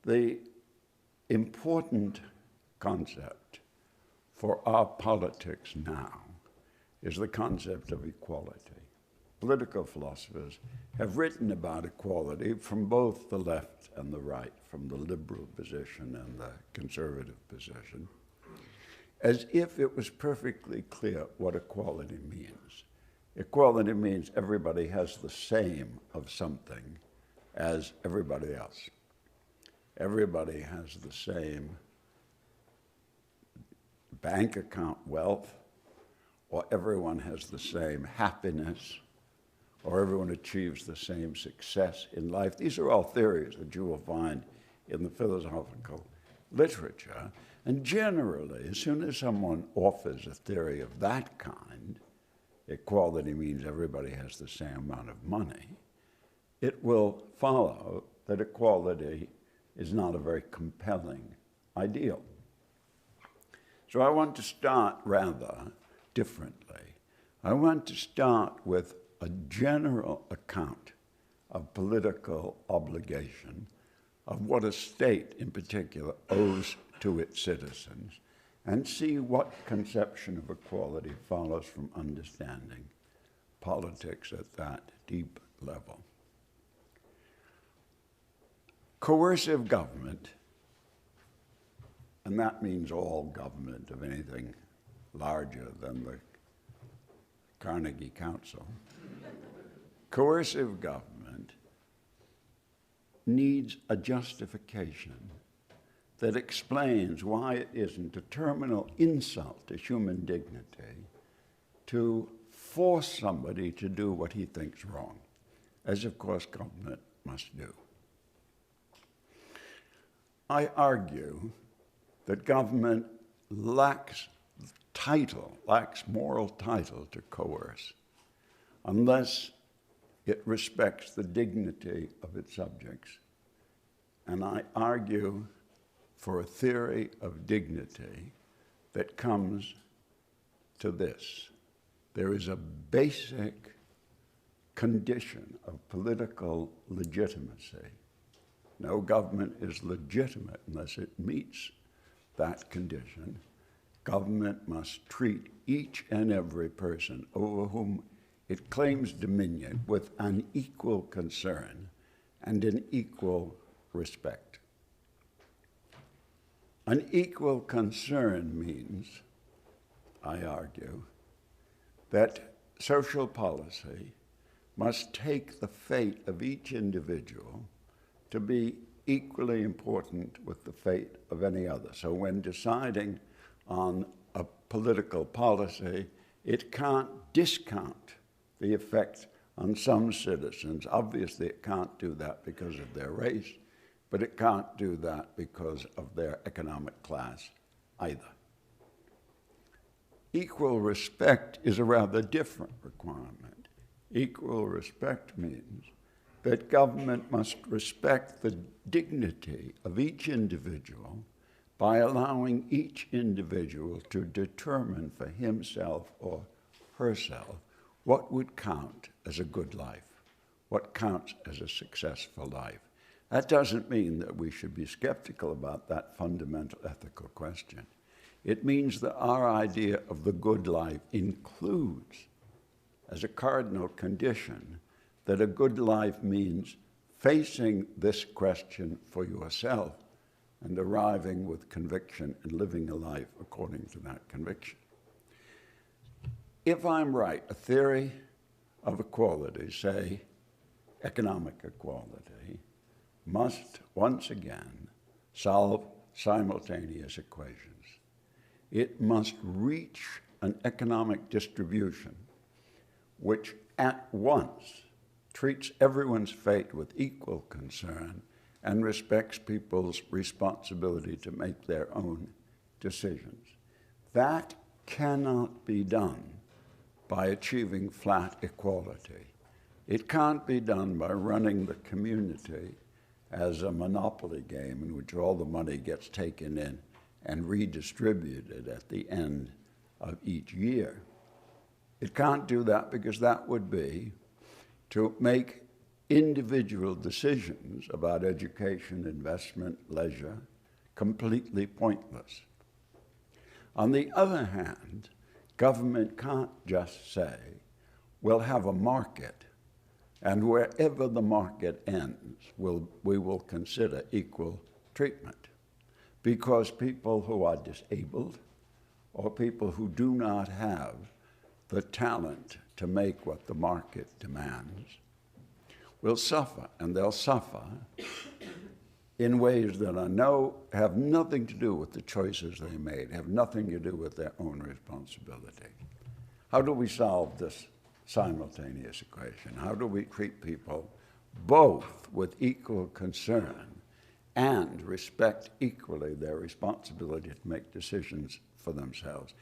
The important concept for our politics now is the concept of equality. Political philosophers have written about equality from both the left and the right, from the liberal position and the conservative position, as if it was perfectly clear what equality means. Equality means everybody has the same of something as everybody else. Everybody has the same bank account wealth, or everyone has the same happiness, or everyone achieves the same success in life. These are all theories that you will find in the philosophical literature. And generally, as soon as someone offers a theory of that kind, equality means everybody has the same amount of money, it will follow that equality is not a very compelling ideal. So I want to start rather differently. I want to start with a general account of political obligation, of what a state in particular owes to its citizens, and see what conception of equality follows from understanding politics at that deep level. Coercive government, and that means all government of anything larger than the Carnegie Council, coercive government needs a justification that explains why it isn't a terminal insult to human dignity to force somebody to do what he thinks wrong, as of course government must do. I argue that government lacks moral title to coerce, unless it respects the dignity of its subjects. And I argue for a theory of dignity that comes to this. There is a basic condition of political legitimacy. No government is legitimate unless it meets that condition. Government must treat each and every person over whom it claims dominion with an equal concern and an equal respect. An equal concern means, I argue, that social policy must take the fate of each individual to be equally important with the fate of any other. So when deciding on a political policy, it can't discount the effect on some citizens. Obviously, it can't do that because of their race, but it can't do that because of their economic class either. Equal respect is a rather different requirement. Equal respect means that government must respect the dignity of each individual by allowing each individual to determine for himself or herself what would count as a good life, what counts as a successful life. That doesn't mean that we should be skeptical about that fundamental ethical question. It means that our idea of the good life includes, as a cardinal condition, that a good life means facing this question for yourself and arriving with conviction and living a life according to that conviction. If I'm right, a theory of equality, say economic equality, must once again solve simultaneous equations. It must reach an economic distribution which at once treats everyone's fate with equal concern and respects people's responsibility to make their own decisions. That cannot be done by achieving flat equality. It can't be done by running the community as a monopoly game in which all the money gets taken in and redistributed at the end of each year. It can't do that because that would be to make individual decisions about education, investment, leisure, completely pointless. On the other hand, government can't just say, we'll have a market, and wherever the market ends, we will consider equal treatment. Because people who are disabled or people who do not have the talent to make what the market demands will suffer, and they'll suffer in ways that have nothing to do with the choices they made, have nothing to do with their own responsibility. How do we solve this simultaneous equation? How do we treat people both with equal concern and respect equally their responsibility to make decisions for themselves?